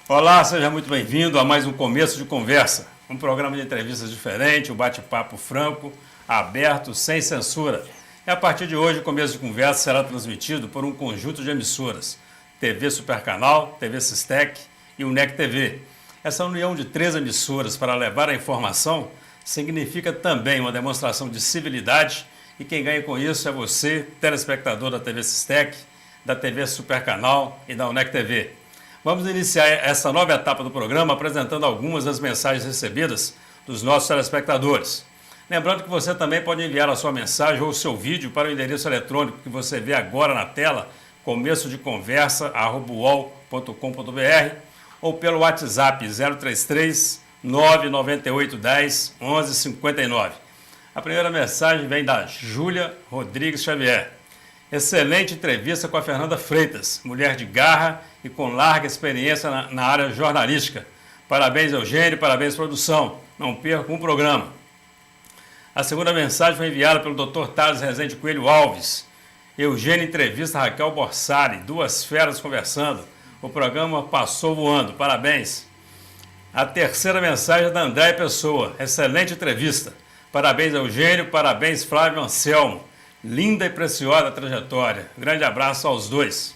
Olá, seja muito bem-vindo a mais um Começo de Conversa, um programa de entrevistas diferente, um bate-papo franco, aberto, sem censura. E a partir de hoje, o Começo de Conversa será transmitido por um conjunto de emissoras, TV Supercanal, TV Sistec e o NEC TV. Essa união de 3 emissoras para levar a informação significa também uma demonstração de civilidade e quem ganha com isso é você, telespectador da TV Sistec, da TV Supercanal e da UNEC TV. Vamos iniciar essa nova etapa do programa apresentando algumas das mensagens recebidas dos nossos telespectadores. Lembrando que você também pode enviar a sua mensagem ou o seu vídeo para o endereço eletrônico que você vê agora na tela, começodeconversa@uol.com.br ou pelo WhatsApp 033 998 10 11 59. A primeira mensagem vem da Júlia Rodrigues Xavier. Excelente entrevista com a Fernanda Freitas, mulher de garra e com larga experiência na área jornalística. Parabéns, Eugênio, parabéns, produção. Não percam um programa. A segunda mensagem foi enviada pelo Dr. Thales Rezende Coelho Alves. Eugênio entrevista Raquel Borsari, 2 feras conversando. O programa passou voando. Parabéns. A terceira mensagem é da Andréia Pessoa. Excelente entrevista. Parabéns, Eugênio, parabéns, Flávio Anselmo. Linda e preciosa trajetória. Grande abraço aos dois.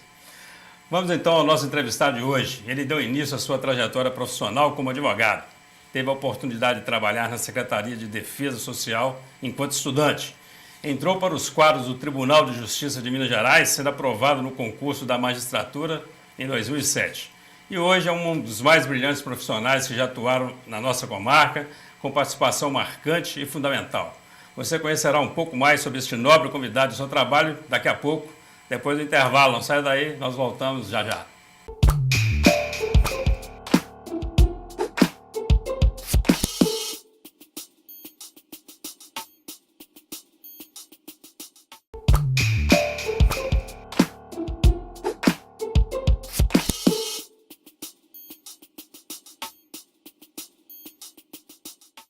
Vamos então ao nosso entrevistado de hoje. Ele deu início à sua trajetória profissional como advogado. Teve a oportunidade de trabalhar na Secretaria de Defesa Social enquanto estudante. Entrou para os quadros do Tribunal de Justiça de Minas Gerais, sendo aprovado no concurso da magistratura em 2007. E hoje é um dos mais brilhantes profissionais que já atuaram na nossa comarca, com participação marcante e fundamental. Você conhecerá um pouco mais sobre este nobre convidado e seu trabalho daqui a pouco, depois do intervalo. Não saia daí, nós voltamos já já.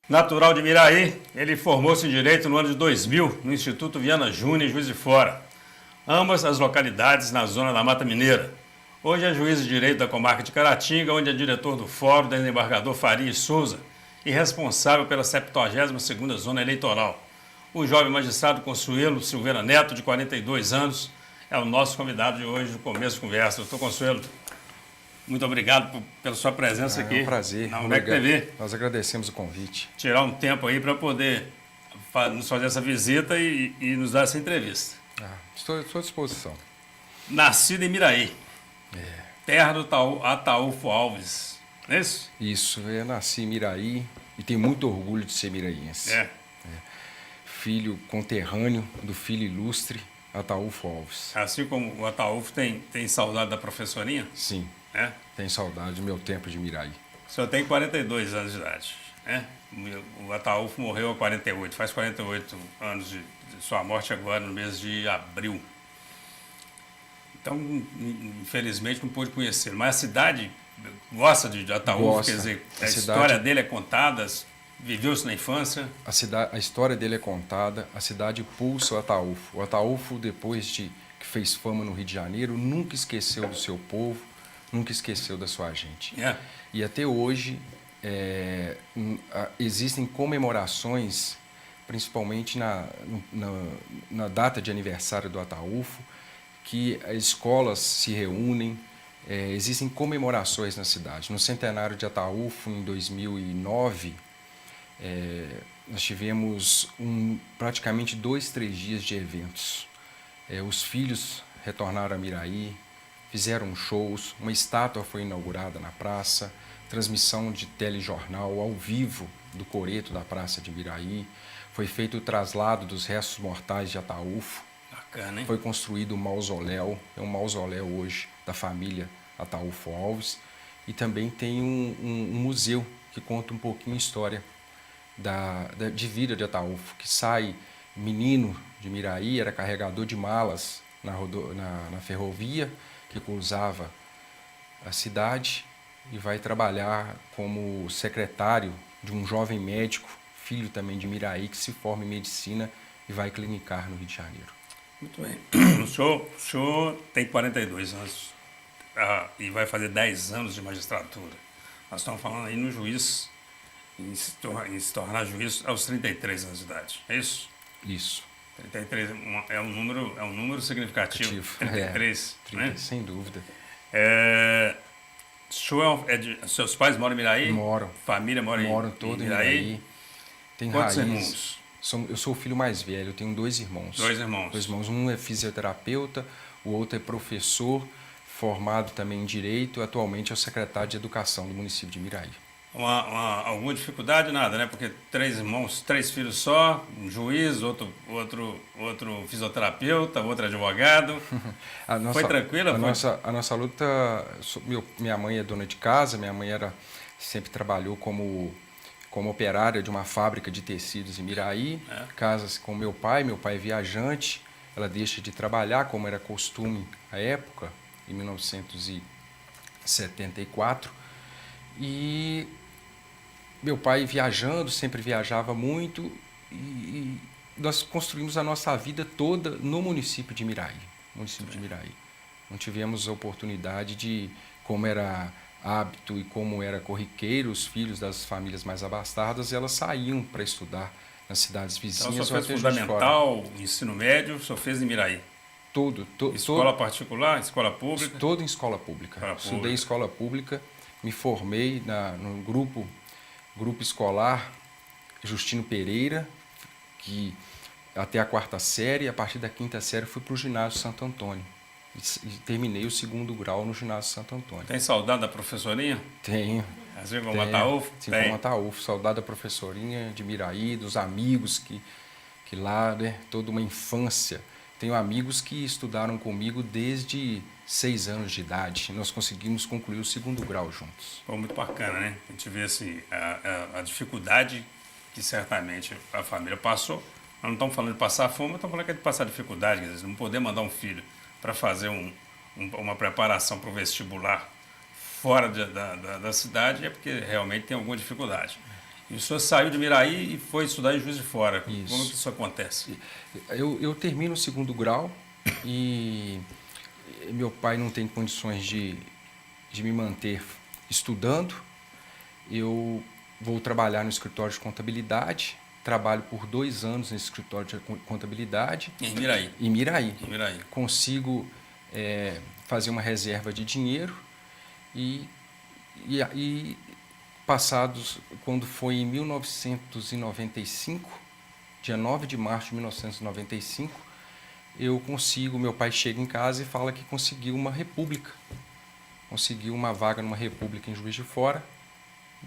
Natural de Miraí, ele formou-se em Direito no ano de 2000 no Instituto Viana Júnior, em Juiz de Fora. Ambas as localidades na zona da Mata Mineira. Hoje é juiz de Direito da comarca de Caratinga, onde é diretor do Fórum do Desembargador Faria Souza e responsável pela 72ª Zona Eleitoral. O jovem magistrado Consuelo Silveira Neto, de 42 anos, é o nosso convidado de hoje, no Começo de Conversa. Doutor Consuelo, muito obrigado pela sua presença aqui. É um prazer. Na UNEC TV. Nós agradecemos o convite. Tirar um tempo aí para poder nos fazer essa visita e nos dar essa entrevista. Estou à disposição. Nascido em Miraí, terra do Ataúfo Alves, não é isso? Isso, eu nasci em Miraí e tenho muito orgulho de ser miraiense. Filho conterrâneo do filho ilustre Ataúfo Alves. Assim como o Ataúfo tem saudade da professorinha? Sim, tenho saudade do meu tempo de Miraí. O senhor tem 42 anos de idade, né? O Ataúfo morreu a 48, faz 48 anos de sua morte agora no mês de abril. Então, infelizmente, não pude conhecê-lo. Mas a cidade gosta de Ataúfo, quer dizer, a história dele é contada, viveu-se na infância. A história dele é contada, a cidade pulsa o Ataúfo. O Ataúfo, depois de que fez fama no Rio de Janeiro, nunca esqueceu do seu povo, nunca esqueceu da sua gente. E até hoje existem comemorações, principalmente na data de aniversário do Ataúfo, que as escolas se reúnem, existem comemorações na cidade. No centenário de Ataúfo, em 2009, nós tivemos praticamente 2, 3 dias de eventos. Os filhos retornaram a Miraí, fizeram shows, uma estátua foi inaugurada na praça, transmissão de telejornal ao vivo do coreto da Praça de Miraí, foi feito o traslado dos restos mortais de Ataúfo. Bacana, hein? Foi construído um mausoléu, é um mausoléu hoje da família Ataúfo Alves, e também tem um museu que conta um pouquinho a história de vida de Ataúfo, que sai menino de Miraí, era carregador de malas na ferrovia que cruzava a cidade, e vai trabalhar como secretário de um jovem médico, filho também de Miraí, que se forma em medicina e vai clinicar no Rio de Janeiro. Muito bem. O senhor tem 42 anos. e vai fazer 10 anos de magistratura. Nós estamos falando aí no juiz, em se tornar juiz aos 33 anos de idade. É isso? Isso. 33 é um número significativo. 33, 30, né? sem dúvida. Seus pais moram em Miraí? Moram. Família mora Moram todo em Miraí. Tem Quantos raiz. irmãos? Eu sou o filho mais velho, eu tenho 2 irmãos. 2 irmãos. 2 irmãos. Um é fisioterapeuta, o outro é professor, formado também em Direito, atualmente é o secretário de Educação do município de Miraí. Alguma dificuldade? Nada, né? Porque 3 irmãos, 3 filhos só, um juiz, outro fisioterapeuta, outro advogado. Foi tranquilo? A nossa luta... Minha mãe é dona de casa, minha mãe sempre trabalhou como operária de uma fábrica de tecidos em Miraí, casa-se com meu pai é viajante, ela deixa de trabalhar, como era costume à época, em 1974, e meu pai viajando, sempre viajava muito, e nós construímos a nossa vida toda no município de Miraí. Não tivemos a oportunidade de, como era hábito e como era corriqueiro, os filhos das famílias mais abastadas, elas saíam para estudar nas cidades vizinhas. Então, o senhor fez fundamental, ensino médio, o senhor fez em Miraí? Escola particular, escola pública? Todo em escola pública. Estudei em escola pública, me formei no grupo escolar Justino Pereira, que até a 4ª série, a partir da 5ª série fui para o ginásio Santo Antônio. E terminei o 2º grau no ginásio Santo Antônio. Tem saudade da professorinha? Tenho. Assim como Ataúfo? Assim como Ataúfo. Saudade da professorinha de Miraí, dos amigos que lá, né, toda uma infância. Tenho amigos que estudaram comigo desde 6 anos de idade. Nós conseguimos concluir o 2º grau juntos. Foi muito bacana, né? A gente vê assim, a dificuldade que certamente a família passou. Nós não estamos falando de passar fome, estamos falando de passar dificuldade. Quer dizer, não poder mandar um filho para fazer uma preparação para o vestibular fora da cidade é porque realmente tem alguma dificuldade. E o senhor saiu de Miraí e foi estudar em Juiz de Fora. Isso. Como que isso acontece? Eu termino o 2º grau e meu pai não tem condições de me manter estudando. Eu vou trabalhar no escritório de contabilidade. Trabalho por 2 anos nesse escritório de contabilidade. Em Miraí? Em Miraí. Em Miraí. Consigo fazer uma reserva de dinheiro e passados, quando foi em 1995, dia 9 de março de 1995, meu pai chega em casa e fala que conseguiu uma república. Conseguiu uma vaga numa república em Juiz de Fora.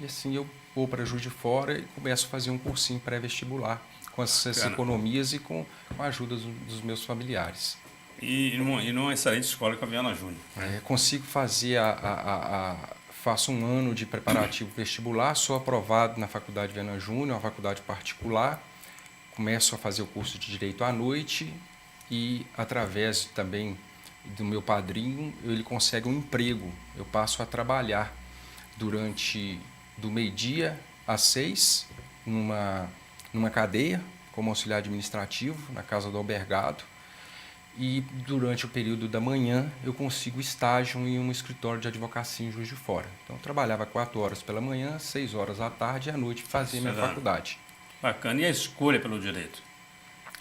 E assim eu vou para Juiz de Fora e começo a fazer um cursinho pré-vestibular com essas economias e com a ajuda dos meus familiares. E numa excelente escola com a Viana Júnior. Consigo fazer faço um ano de preparativo vestibular, sou aprovado na Faculdade Viana Júnior, uma faculdade particular, começo a fazer o curso de Direito à noite e, através também do meu padrinho, ele consegue um emprego. Eu passo a trabalhar do meio-dia às 6, numa cadeia, como auxiliar administrativo, na Casa do Albergado. E durante o período da manhã eu consigo estágio em um escritório de advocacia em Juiz de Fora. Então eu trabalhava 4 horas pela manhã, 6 horas à tarde e à noite fazia minha faculdade. Bacana. E a escolha pelo direito?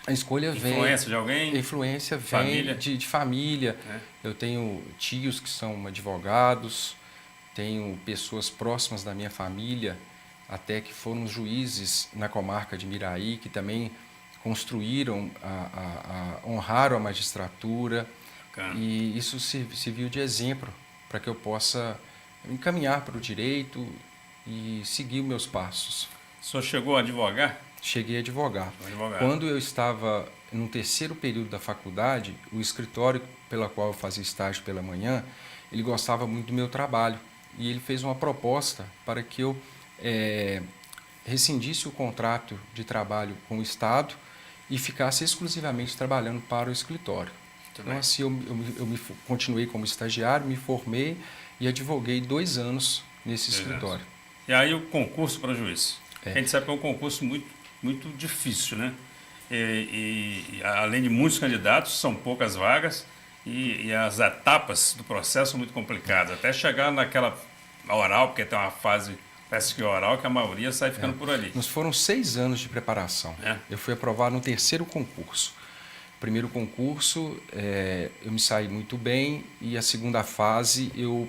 A escolha vem... Influência de alguém? Influência vem família? De família. Eu tenho tios que são advogados, tenho pessoas próximas da minha família, até que foram juízes na comarca de Miraí, que também construíram, honraram a magistratura. Bacana. E isso serviu de exemplo para que eu possa encaminhar para o direito e seguir os meus passos. O senhor chegou a advogar? Cheguei a advogar. Quando eu estava no 3º período da faculdade, o escritório pela qual eu fazia estágio pela manhã, ele gostava muito do meu trabalho e ele fez uma proposta para que eu rescindisse o contrato de trabalho com o Estado e ficasse exclusivamente trabalhando para o escritório. Então, assim, eu continuei como estagiário, me formei e advoguei 2 anos nesse escritório. E aí o concurso para juiz? A gente sabe que é um concurso muito, muito difícil, né? E além de muitos candidatos, são poucas vagas E as etapas do processo são muito complicadas, até chegar naquela oral, porque tem uma fase, parece que oral, que a maioria sai ficando por ali. Nós foram 6 anos de preparação. Eu fui aprovado no 3º concurso. Primeiro concurso, eu me saí muito bem, e a segunda fase eu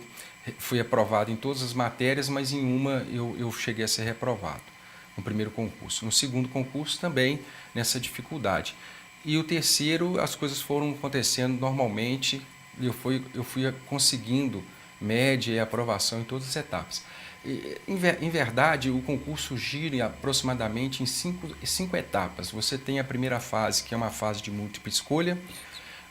fui aprovado em todas as matérias, mas em uma eu cheguei a ser reprovado, no primeiro concurso. No segundo concurso também, nessa dificuldade. E o terceiro, as coisas foram acontecendo normalmente, e eu fui conseguindo média e aprovação em todas as etapas. Em verdade, o concurso gira aproximadamente em cinco etapas. Você tem a primeira fase, que é uma fase de múltipla escolha.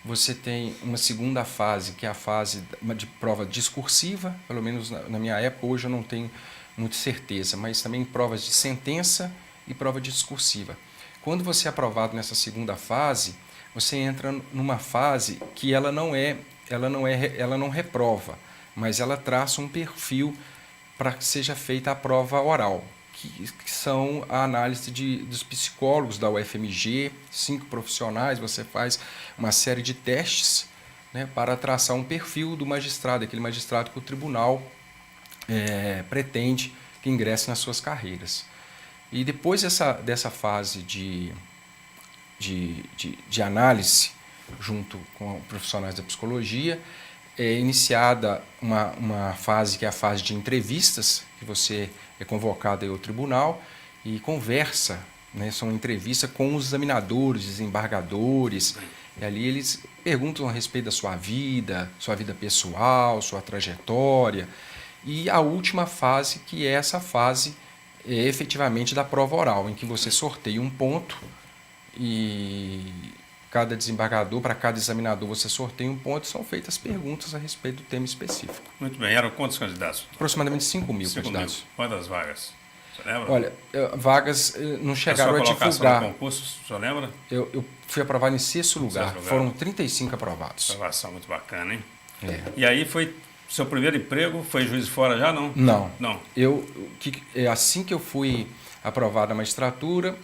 Você tem uma segunda fase, que é a fase de prova discursiva, pelo menos na minha época. Hoje eu não tenho muita certeza, mas também provas de sentença e prova discursiva. Quando você é aprovado nessa segunda fase, você entra numa fase que ela não reprova, mas ela traça um perfil para que seja feita a prova oral, que são a análise dos psicólogos da UFMG, 5 profissionais. Você faz uma série de testes, né, para traçar um perfil do magistrado, aquele magistrado que o tribunal pretende que ingresse nas suas carreiras. E depois dessa fase de análise, junto com profissionais da psicologia, é iniciada uma fase que é a fase de entrevistas, que você é convocado ao tribunal e conversa, né? São entrevistas com os examinadores, desembargadores, e ali eles perguntam a respeito da sua vida pessoal, sua trajetória, e a última fase, que é essa fase efetivamente da prova oral, em que você sorteia um ponto e cada desembargador, para cada examinador você sorteia um ponto, e são feitas perguntas a respeito do tema específico. Muito bem. Eram quantos candidatos? Aproximadamente 5.000 candidatos. 5.000. Quantas vagas? Você lembra? Olha, vagas não chegaram a divulgar. No concurso, o senhor lembra? Eu fui aprovado em 6º lugar. Foram 35 aprovados. Aprovação muito bacana, hein? E aí foi seu primeiro emprego? Foi Juiz de Fora já, não? Não. Assim que eu fui aprovado na magistratura,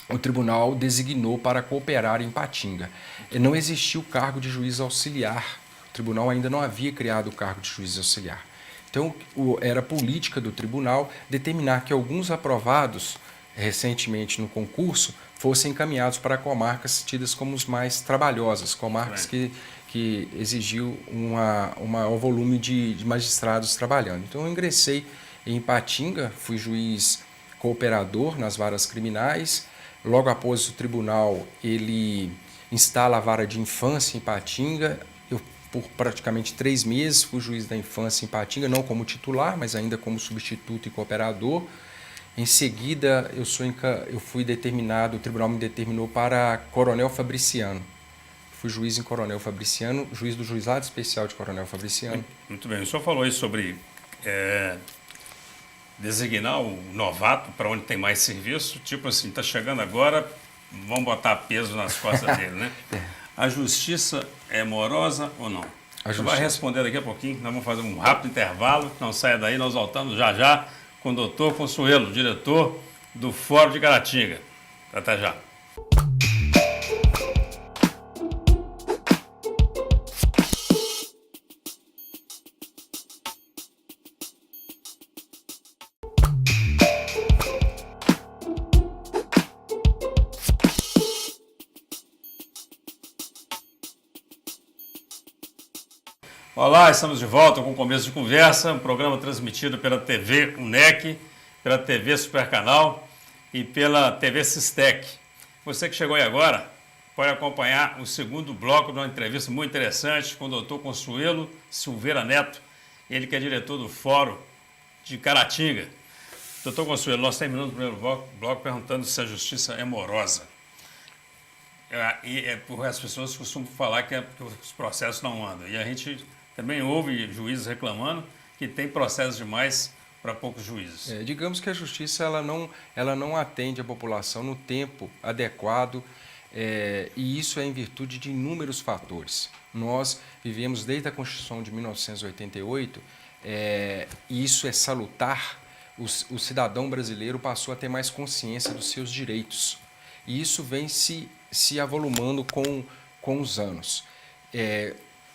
o tribunal designou para cooperar em Ipatinga. Não existia o cargo de juiz auxiliar. O tribunal ainda não havia criado o cargo de juiz auxiliar. Então, era política do tribunal determinar que alguns aprovados recentemente no concurso fossem encaminhados para comarcas tidas como as mais trabalhosas, comarcas que exigiu um maior volume de magistrados trabalhando. Então, eu ingressei em Ipatinga, fui juiz cooperador nas varas criminais. Logo após o tribunal, ele instala a vara de infância em Ipatinga. Eu, por praticamente 3 meses, fui juiz da infância em Ipatinga, não como titular, mas ainda como substituto e cooperador. Em seguida, eu fui determinado, o tribunal me determinou para Coronel Fabriciano. Fui juiz em Coronel Fabriciano, juiz do Juizado Especial de Coronel Fabriciano. Muito bem. O senhor falou aí sobre designar o novato para onde tem mais serviço, tipo assim, está chegando agora, vamos botar peso nas costas dele, né? A justiça é morosa ou não? Você vai responder daqui a pouquinho, nós vamos fazer um rápido intervalo, não saia daí, nós voltamos já com o doutor Consuelo, diretor do Fórum de Caratinga. Até já. Olá, estamos de volta com o Começo de Conversa, um programa transmitido pela TV UNEC, pela TV Supercanal e pela TV Sistec. Você que chegou aí agora pode acompanhar o segundo bloco de uma entrevista muito interessante com o doutor Consuelo Silveira Neto, ele que é diretor do Fórum de Caratinga. Doutor Consuelo, nós terminamos o primeiro bloco perguntando se a justiça é morosa. Porque as pessoas costumam falar que os processos não andam. E a gente também ouve juízes reclamando que tem processos demais para poucos juízes. Digamos que a justiça ela não atende a população no tempo adequado, e isso é em virtude de inúmeros fatores. Nós vivemos desde a Constituição de 1988, e isso é salutar. O cidadão brasileiro passou a ter mais consciência dos seus direitos. E isso vem se avolumando com os anos.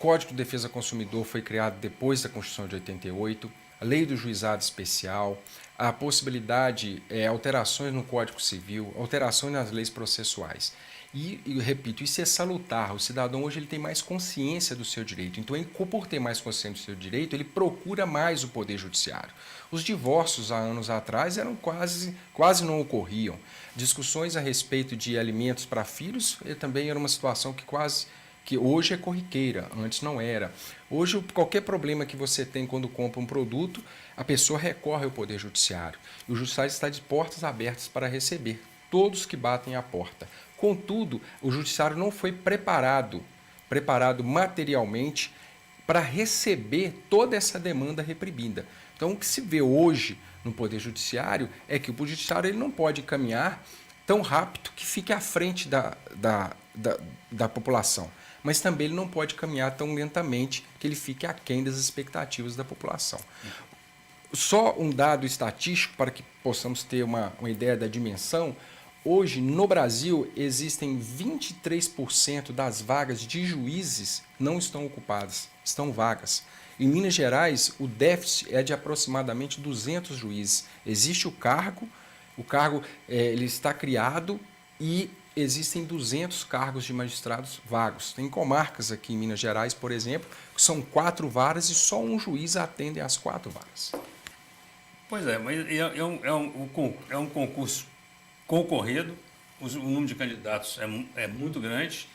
Código de Defesa do Consumidor foi criado depois da Constituição de 88, a Lei do Juizado Especial, a possibilidade, alterações no Código Civil, alterações nas leis processuais. E eu repito, isso é salutar. O cidadão hoje ele tem mais consciência do seu direito. Então, por ter mais consciência do seu direito, ele procura mais o Poder Judiciário. Os divórcios, há anos atrás, eram quase não ocorriam. Discussões a respeito de alimentos para filhos também era uma situação que hoje é corriqueira, antes não era. Hoje, qualquer problema que você tem quando compra um produto, a pessoa recorre ao Poder Judiciário. E o Judiciário está de portas abertas para receber todos que batem à porta. Contudo, o Judiciário não foi preparado materialmente para receber toda essa demanda reprimida. Então, o que se vê hoje no Poder Judiciário é que o Poder Judiciário ele não pode caminhar tão rápido que fique à frente da população, mas também ele não pode caminhar tão lentamente que ele fique aquém das expectativas da população. Só um dado estatístico para que possamos ter uma ideia da dimensão. Hoje, no Brasil, existem 23% das vagas de juízes não estão ocupadas, estão vagas. Em Minas Gerais, o déficit é de aproximadamente 200 juízes. Existe o cargo ele está criado e existem 200 cargos de magistrados vagos. Tem comarcas aqui em Minas Gerais, por exemplo, que são 4 varas e só um juiz atende às 4 varas. Pois é, mas é um concurso concorrido, o número de candidatos é muito grande,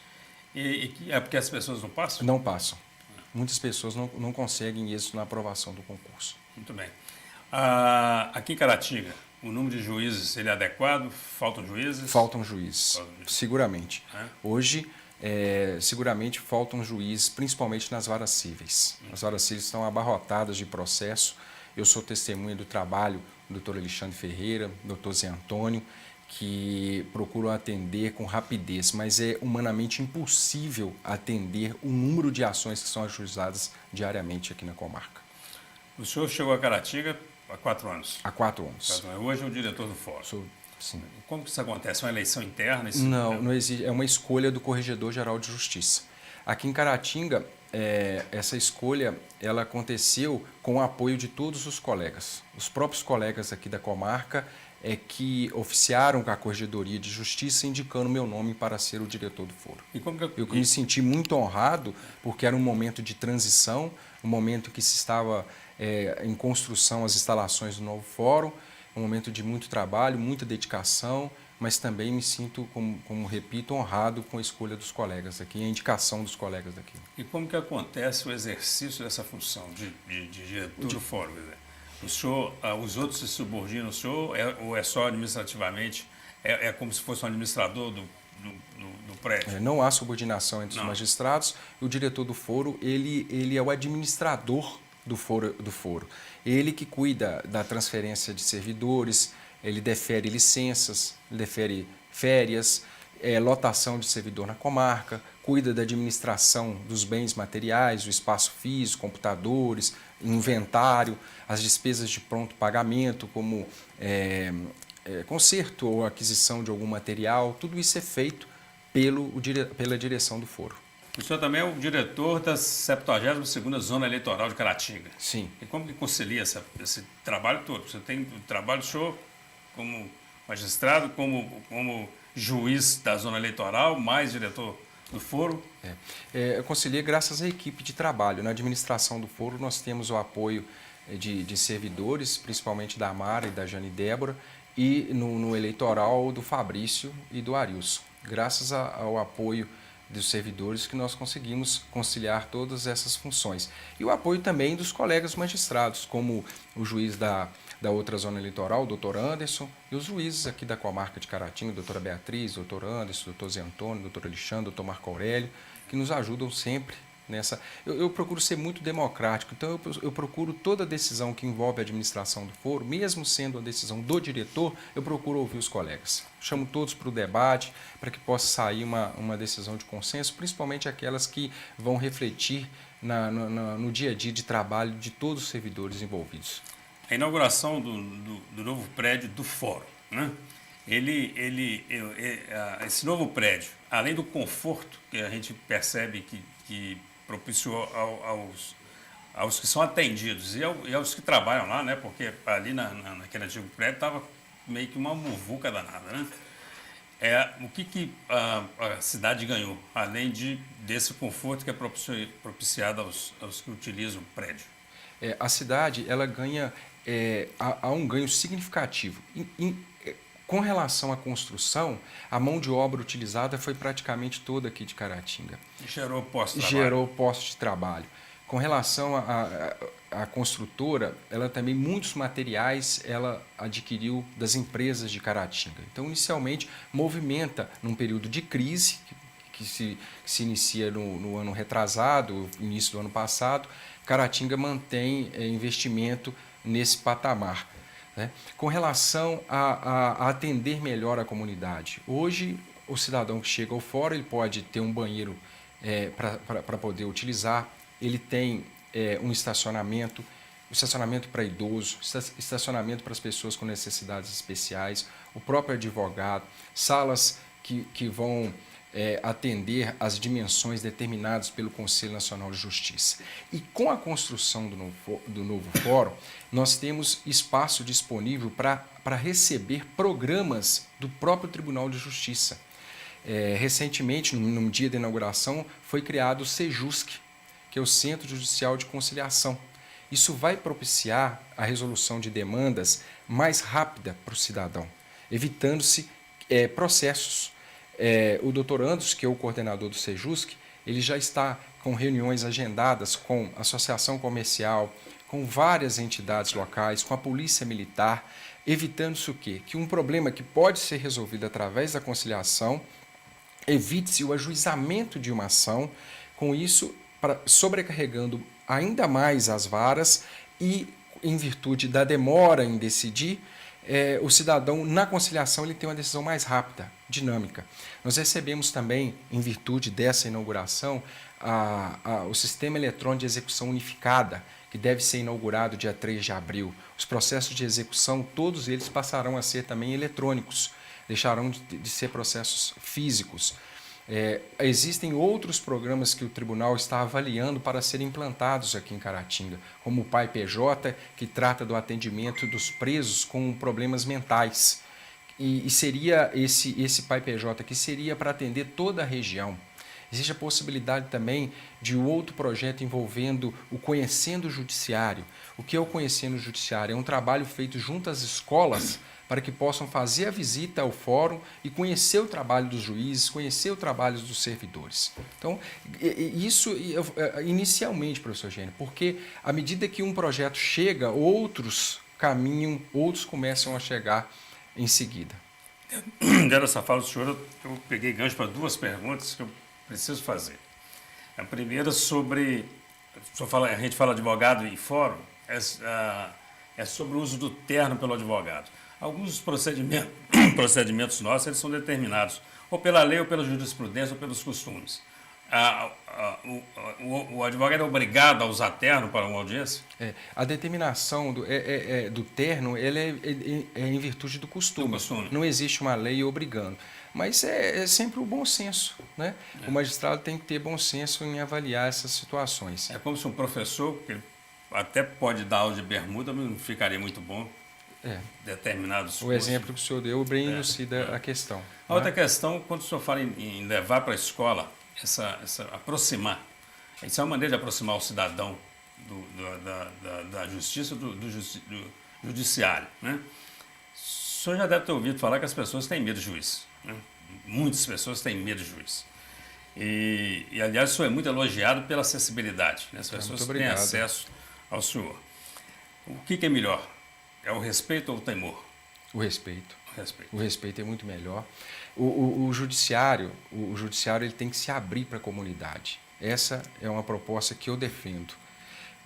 e é porque as pessoas não passam? Não passam. Muitas pessoas não conseguem isso na aprovação do concurso. Muito bem. Aqui em Caratinga, o número de juízes ele é adequado? Faltam juízes? Faltam juízes, seguramente. Hoje, seguramente faltam juízes, principalmente nas varas cíveis. As varas cíveis estão abarrotadas de processo. Eu sou testemunha do trabalho do Dr. Alexandre Ferreira, Dr. Zé Antônio, que procuram atender com rapidez, mas é humanamente impossível atender o número de ações que são ajuizadas diariamente aqui na comarca. O senhor chegou a Caratinga há 4 anos? Há 4 anos. Hoje é o diretor do fórum. Sim. Como que isso acontece? É uma eleição interna? Não existe. É uma escolha do Corregedor-Geral de Justiça. Aqui em Caratinga, essa escolha ela aconteceu com o apoio de todos os colegas. Os próprios colegas aqui da comarca que oficiaram com a Corregedoria de Justiça indicando meu nome para ser o diretor do foro. Eu me senti muito honrado porque era um momento de transição, um momento que se estava em construção as instalações do novo fórum, um momento de muito trabalho, muita dedicação, mas também me sinto, como repito, honrado com a escolha dos colegas aqui, a indicação dos colegas daqui. E como que acontece o exercício dessa função de diretor do fórum? O senhor, os outros se subordinam ao senhor ou é só administrativamente? É como se fosse um administrador do prédio? Não há subordinação entre os magistrados. O diretor do foro ele é o administrador do foro. Ele que cuida da transferência de servidores, ele defere licenças, ele defere férias, lotação de servidor na comarca, cuida da administração dos bens materiais, do espaço físico, computadores, inventário, as despesas de pronto pagamento, como conserto ou aquisição de algum material, tudo isso é feito pela direção do foro. O senhor também é o diretor da 72ª Zona Eleitoral de Caratinga. Sim. E como que concilia esse trabalho todo? Você tem o trabalho do senhor como magistrado, como juiz da Zona Eleitoral, mais diretor do foro? Eu conciliei graças à equipe de trabalho. Na administração do foro nós temos o apoio de servidores, principalmente da Mara e da Jane Débora, e no eleitoral do Fabrício e do Arilson. Graças ao apoio dos servidores que nós conseguimos conciliar todas essas funções. E o apoio também dos colegas magistrados, como o juiz da outra zona eleitoral, o doutor Anderson, e os juízes aqui da comarca de Caratinga, a doutora Beatriz, o doutor Anderson, o doutor Zé Antônio, o doutor Alexandre, o doutor Marco Aurélio, que nos ajudam sempre nessa... Eu procuro ser muito democrático, então eu procuro toda decisão que envolve a administração do foro, mesmo sendo a decisão do diretor, eu procuro ouvir os colegas. Chamo todos para o debate, para que possa sair uma decisão de consenso, principalmente aquelas que vão refletir no dia a dia de trabalho de todos os servidores envolvidos. A inauguração do novo prédio do fórum, né? Esse novo prédio, além do conforto que a gente percebe que propiciou aos que são atendidos e aos que trabalham lá, né? Porque ali naquele antigo prédio estava meio que uma muvuca danada, né? O que a cidade ganhou, além desse conforto que é propiciado aos que utilizam o prédio? A cidade ela ganha, há um ganho significativo. Com relação à construção, a mão de obra utilizada foi praticamente toda aqui de Caratinga. Gerou postos de trabalho. Gerou postos de trabalho. Com relação à construtora, ela também, muitos materiais ela adquiriu das empresas de Caratinga. Então, inicialmente, movimenta num período de crise, que se inicia no ano retrasado, início do ano passado, Caratinga mantém investimento nesse patamar. Né? Com relação a atender melhor a comunidade, hoje o cidadão que chega ao fórum ele pode ter um banheiro para poder utilizar, ele tem um estacionamento para idoso, estacionamento para as pessoas com necessidades especiais, o próprio advogado, salas que vão atender às dimensões determinadas pelo Conselho Nacional de Justiça. E com a construção do novo fórum, nós temos espaço disponível para receber programas do próprio Tribunal de Justiça. Recentemente, no dia da inauguração, foi criado o SEJUSC, que é o Centro Judicial de Conciliação. Isso vai propiciar a resolução de demandas mais rápida para o cidadão, evitando-se processos. O Dr. Anderson, que é o coordenador do SEJUSC, ele já está com reuniões agendadas com a Associação Comercial, com várias entidades locais, com a Polícia Militar, evitando-se o quê? Que um problema que pode ser resolvido através da conciliação, evite-se o ajuizamento de uma ação, com isso sobrecarregando ainda mais as varas e, em virtude da demora em decidir, o cidadão, na conciliação, ele tem uma decisão mais rápida, dinâmica. Nós recebemos também, em virtude dessa inauguração, o Sistema Eletrônico de Execução Unificada, que deve ser inaugurado dia 3 de abril. Os processos de execução, todos eles passarão a ser também eletrônicos, deixarão de ser processos físicos. Existem outros programas que o tribunal está avaliando para serem implantados aqui em Caratinga, como o PAI PJ, que trata do atendimento dos presos com problemas mentais. E seria esse PAI PJ que seria para atender toda a região. Existe a possibilidade também de outro projeto envolvendo o Conhecendo o Judiciário. O que é o Conhecendo o Judiciário? É um trabalho feito junto às escolas para que possam fazer a visita ao fórum e conhecer o trabalho dos juízes, conhecer o trabalho dos servidores. Então, isso inicialmente, professor Gênio, porque à medida que um projeto chega, outros caminham, outros começam a chegar em seguida. Dentro dessa fala do senhor, eu peguei gancho para duas perguntas que eu preciso fazer. A primeira sobre, a gente fala advogado e fórum, é sobre o uso do terno pelo advogado. Alguns procedimentos nossos eles são determinados ou pela lei, ou pela jurisprudência, ou pelos costumes. O advogado é obrigado a usar terno para uma audiência? A determinação do terno ela é em virtude do costume. Não existe uma lei obrigando. Mas é sempre o bom senso. Né? O magistrado tem que ter bom senso em avaliar essas situações. É como se um professor, que ele até pode dar aula de bermuda, mas não ficaria muito bom. Determinados o exemplo que o senhor deu bem elucida a questão. A outra questão, quando o senhor fala em levar para a escola, aproximar, isso é uma maneira de aproximar o cidadão da justiça, do judiciário. Né? O senhor já deve ter ouvido falar que as pessoas têm medo de juiz. Né? Muitas pessoas têm medo de juiz. E aliás, o senhor é muito elogiado pela acessibilidade. Né? As pessoas têm acesso ao senhor. O que é melhor? É o respeito ou o temor? O respeito. O respeito é muito melhor. O judiciário ele tem que se abrir para a comunidade. Essa é uma proposta que eu defendo.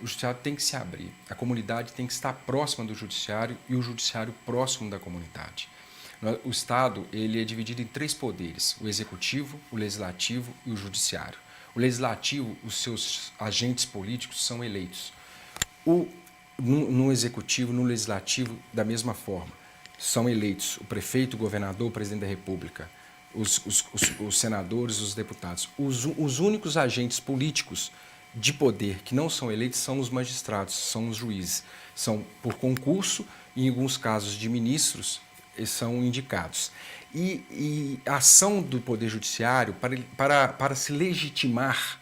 O judiciário tem que se abrir. A comunidade tem que estar próxima do judiciário e o judiciário próximo da comunidade. O Estado ele é dividido em 3 poderes: o executivo, o legislativo e o judiciário. O legislativo, os seus agentes políticos são eleitos. No executivo, no legislativo, da mesma forma, são eleitos o prefeito, o governador, o presidente da República, os senadores, os deputados. Os únicos agentes políticos de poder que não são eleitos são os magistrados, são os juízes. São por concurso e, em alguns casos, de ministros, são indicados. E a ação do Poder Judiciário, para se legitimar,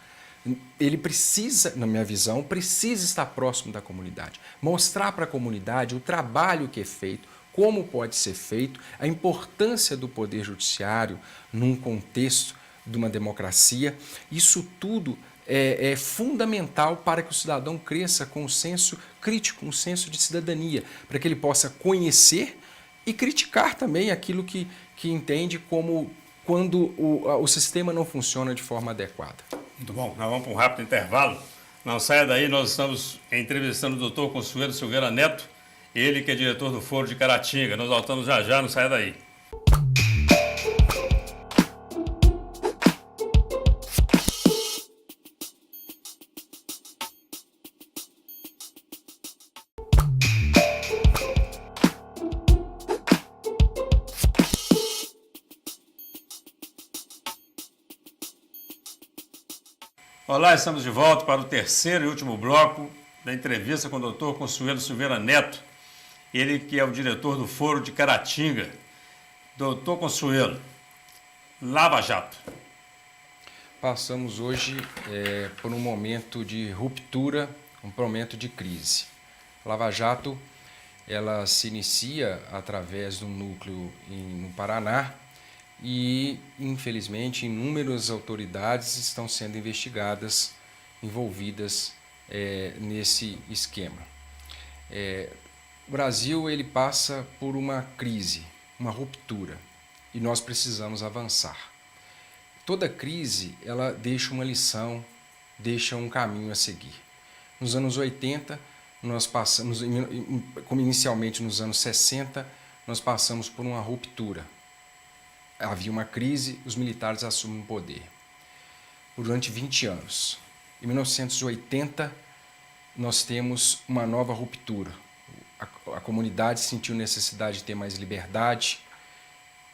ele precisa, na minha visão, precisa estar próximo da comunidade. Mostrar para a comunidade o trabalho que é feito, como pode ser feito, a importância do Poder Judiciário num contexto de uma democracia. Isso tudo é fundamental para que o cidadão cresça com um senso crítico, um senso de cidadania, para que ele possa conhecer e criticar também aquilo que entende como quando o sistema não funciona de forma adequada. Muito bom, nós vamos para um rápido intervalo. Não saia daí, nós estamos entrevistando o doutor Consuelo Silveira Neto, ele que é diretor do Foro de Caratinga. Nós voltamos já já, não saia daí. Olá, estamos de volta para o terceiro e último bloco da entrevista com o doutor Consuelo Silveira Neto, ele que é o diretor do Foro de Caratinga. Doutor Consuelo, Lava Jato. Passamos hoje por um momento de ruptura, um momento de crise. Lava Jato, ela se inicia através de um núcleo no Paraná, e, infelizmente, inúmeras autoridades estão sendo investigadas, envolvidas nesse esquema. O Brasil ele passa por uma crise, uma ruptura, e nós precisamos avançar. Toda crise ela deixa uma lição, deixa um caminho a seguir. Nos anos 80, nós passamos, como inicialmente nos anos 60, nós passamos por uma ruptura. Havia uma crise, os militares assumem o poder. Durante 20 anos. Em 1980, nós temos uma nova ruptura. A comunidade sentiu necessidade de ter mais liberdade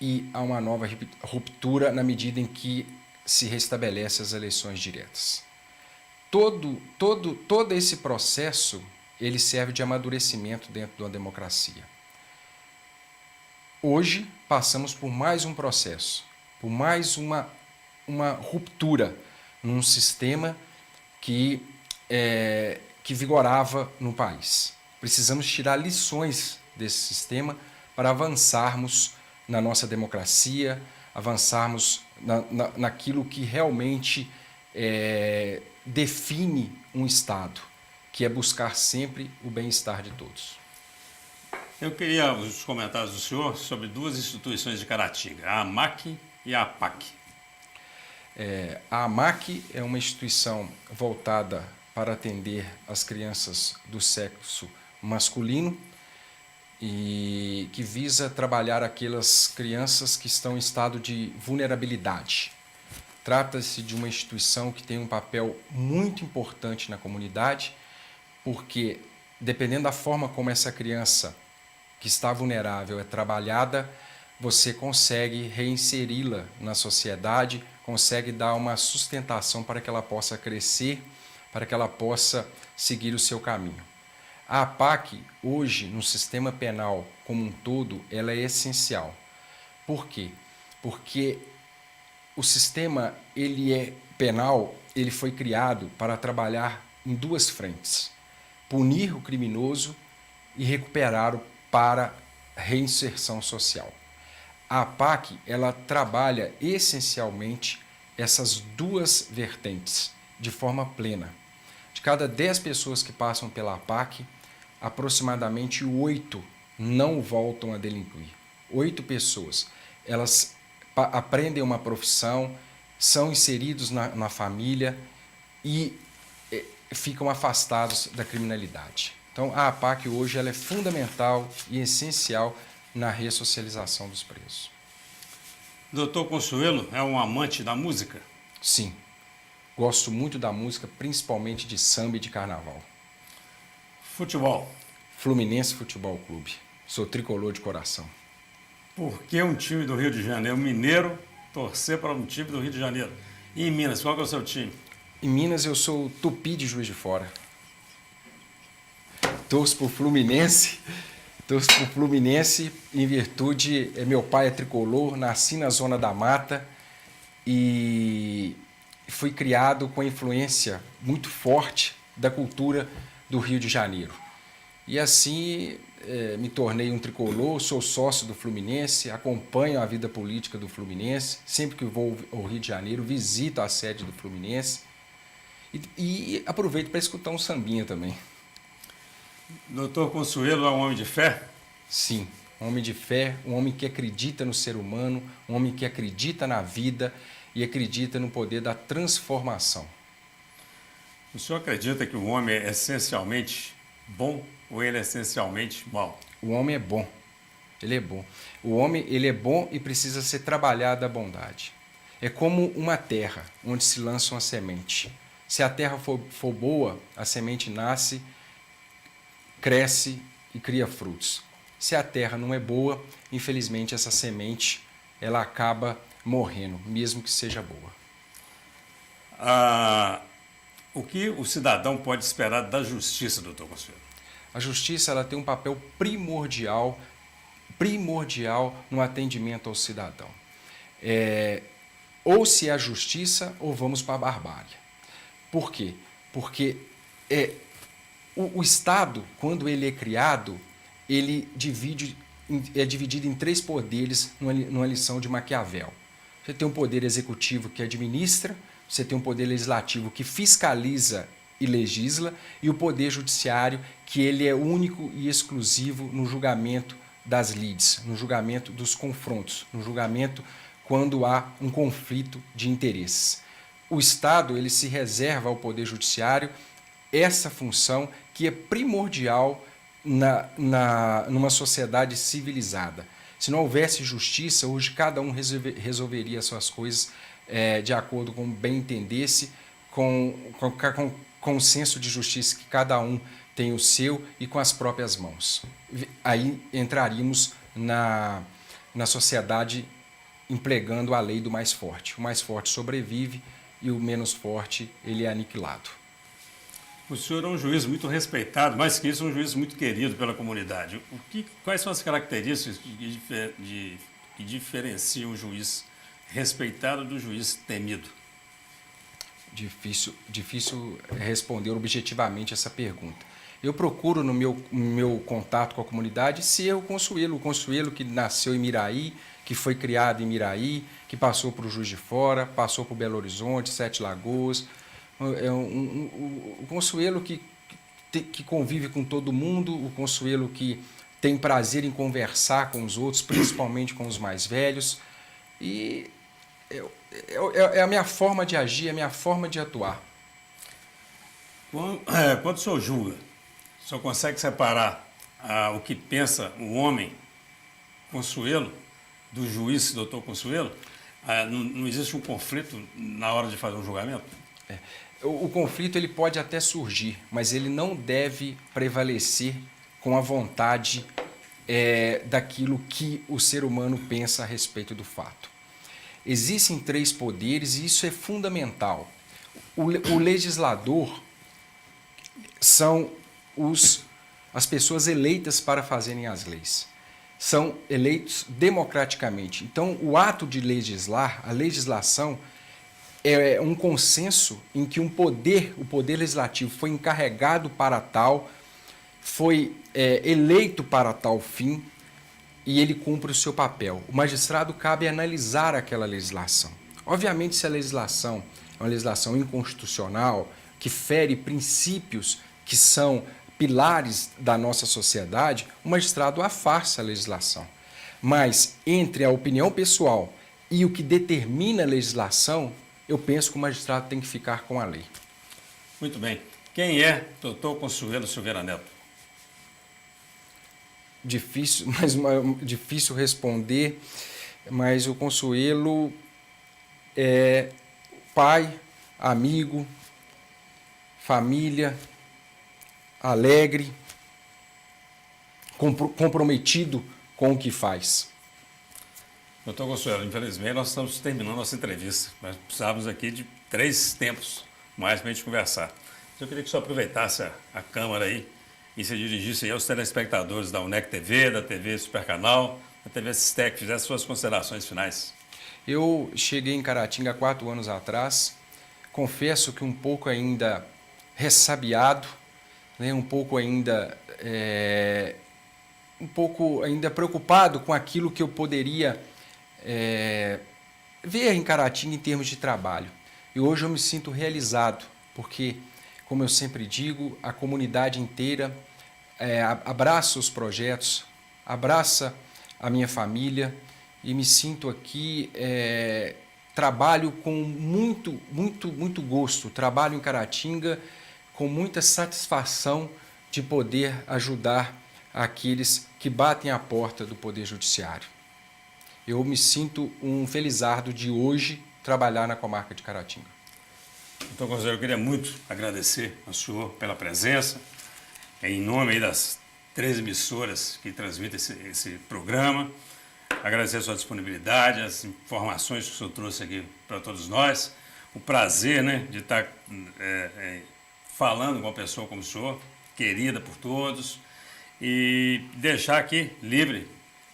e há uma nova ruptura na medida em que se restabelece as eleições diretas. Todo esse processo ele serve de amadurecimento dentro de uma democracia. Hoje, passamos por mais um processo, por mais uma ruptura num sistema que vigorava no país. Precisamos tirar lições desse sistema para avançarmos na nossa democracia, avançarmos naquilo que realmente define um Estado, que é buscar sempre o bem-estar de todos. Eu queria os comentários do senhor sobre duas instituições de Caratinga, a AMAC e a APAC. A AMAC é uma instituição voltada para atender as crianças do sexo masculino e que visa trabalhar aquelas crianças que estão em estado de vulnerabilidade. Trata-se de uma instituição que tem um papel muito importante na comunidade, porque, dependendo da forma como essa criança que está vulnerável é trabalhada, você consegue reinseri-la na sociedade, consegue dar uma sustentação para que ela possa crescer, para que ela possa seguir o seu caminho. A APAC, hoje, no sistema penal como um todo, ela é essencial. Por quê? Porque o sistema penal ele foi criado para trabalhar em duas frentes: punir o criminoso e recuperá-lo para reinserção social. A APAC ela trabalha essencialmente essas duas vertentes de forma plena. De cada 10 pessoas que passam pela APAC, aproximadamente 8 não voltam a delinquir. 8 pessoas. Elas aprendem uma profissão, são inseridos na família e ficam afastados da criminalidade. Então, a APAC hoje ela é fundamental e essencial na ressocialização dos presos. Doutor Consuelo é um amante da música? Sim. Gosto muito da música, principalmente de samba e de carnaval. Futebol? Fluminense Futebol Clube. Sou tricolor de coração. Por que um time do Rio de Janeiro, mineiro, torcer para um time do Rio de Janeiro? E em Minas, qual que é o seu time? Em Minas eu sou tupi de Juiz de Fora. Torço pro Fluminense. Torço pro Fluminense em virtude... Meu pai é tricolor, nasci na Zona da Mata e fui criado com a influência muito forte da cultura do Rio de Janeiro. E assim me tornei um tricolor, sou sócio do Fluminense, acompanho a vida política do Fluminense. Sempre que vou ao Rio de Janeiro, visito a sede do Fluminense e aproveito para escutar um sambinha também. Doutor Consuelo é um homem de fé? Sim, um homem de fé, um homem que acredita no ser humano, um homem que acredita na vida e acredita no poder da transformação. O senhor acredita que o homem é essencialmente bom ou ele é essencialmente mau? O homem é bom, ele é bom. O homem ele é bom e precisa ser trabalhado a bondade. É como uma terra onde se lança uma semente. Se a terra for boa, a semente nasce, cresce e cria frutos. Se a terra não é boa, infelizmente essa semente ela acaba morrendo, mesmo que seja boa. O que o cidadão pode esperar da justiça, doutor Consuelo? A justiça ela tem um papel primordial no atendimento ao cidadão. Ou se é a justiça ou vamos para a barbárie. Por quê? Porque o Estado, quando ele é criado, ele é dividido em 3 poderes numa lição de Maquiavel. Você tem um poder executivo que administra, você tem um poder legislativo que fiscaliza e legisla, e o poder judiciário que ele é único e exclusivo no julgamento das lides, no julgamento dos confrontos, no julgamento quando há um conflito de interesses. O Estado ele se reserva ao poder judiciário essa função que é primordial numa sociedade civilizada. Se não houvesse justiça, hoje cada um resolveria suas coisas de acordo com o bem entendesse, com o senso de justiça que cada um tem o seu e com as próprias mãos. Aí entraríamos na sociedade empregando a lei do mais forte. O mais forte sobrevive e o menos forte ele é aniquilado. O senhor é um juiz muito respeitado, mais que isso, um juiz muito querido pela comunidade. Quais são as características que diferenciam o juiz respeitado do juiz temido? Difícil responder objetivamente essa pergunta. Eu procuro no meu contato com a comunidade ser o Consuelo que nasceu em Miraí, que foi criado em Miraí, que passou para o Juiz de Fora, passou por Belo Horizonte, Sete Lagoas. O Consuelo que convive com todo mundo, o Consuelo que tem prazer em conversar com os outros, principalmente com os mais velhos. E é a minha forma de agir, é a minha forma de atuar. Quando o senhor julga, o senhor consegue separar o que pensa o homem Consuelo do juiz, doutor Consuelo? Não existe um conflito na hora de fazer um julgamento? O conflito ele pode até surgir, mas ele não deve prevalecer com a vontade daquilo que o ser humano pensa a respeito do fato. Existem 3 poderes e isso é fundamental. O legislador são as pessoas eleitas para fazerem as leis. São eleitos democraticamente. Então, o ato de legislar, a legislação, é um consenso em que o poder legislativo foi encarregado para tal, foi eleito para tal fim e ele cumpre o seu papel. O magistrado cabe analisar aquela legislação. Obviamente, se a legislação é uma legislação inconstitucional, que fere princípios que são pilares da nossa sociedade, o magistrado afasta a legislação. Mas entre a opinião pessoal e o que determina a legislação, eu penso que o magistrado tem que ficar com a lei. Muito bem. Quem é doutor Consuelo Silveira Neto? Difícil responder, mas o Consuelo é pai, amigo, família, alegre, comprometido com o que faz. Doutor Consuelo, infelizmente nós estamos terminando nossa entrevista. Nós precisávamos aqui de 3 tempos mais para a gente conversar. Eu queria que o senhor aproveitasse a câmera aí e se dirigisse aí aos telespectadores da UNEC TV, da TV Supercanal, da TV Sistec, fizesse suas considerações finais. Eu cheguei em Caratinga há 4 anos atrás, confesso que um pouco ainda ressabiado, né, um pouco ainda preocupado com aquilo que eu poderia ver em Caratinga em termos de trabalho. E hoje eu me sinto realizado, porque, como eu sempre digo, a comunidade inteira abraça os projetos, abraça a minha família e me sinto aqui, trabalho com muito gosto, trabalho em Caratinga com muita satisfação de poder ajudar aqueles que batem à porta do Poder Judiciário. Eu me sinto um felizardo de hoje trabalhar na comarca de Caratinga. Então, conselheiro, eu queria muito agradecer ao senhor pela presença, em nome aí das 3 emissoras que transmitem esse programa, agradecer a sua disponibilidade, as informações que o senhor trouxe aqui para todos nós, o prazer, né, de estar falando com uma pessoa como o senhor, querida por todos, e deixar aqui livre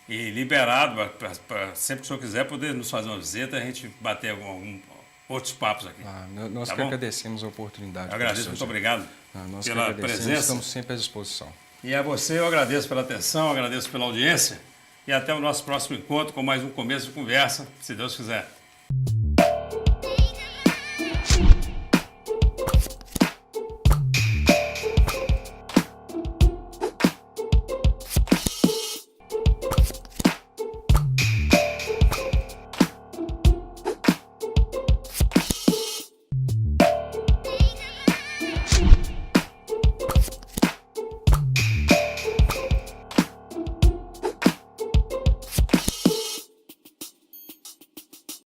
e liberado para sempre que o senhor quiser poder nos fazer uma visita, a gente bater outros papos aqui. Nós tá que bom? agradecemos a oportunidade. Eu agradeço, muito obrigado nós pela presença. Estamos sempre à disposição. E a você eu agradeço pela atenção, agradeço pela audiência e até o nosso próximo encontro com mais um começo de conversa, se Deus quiser.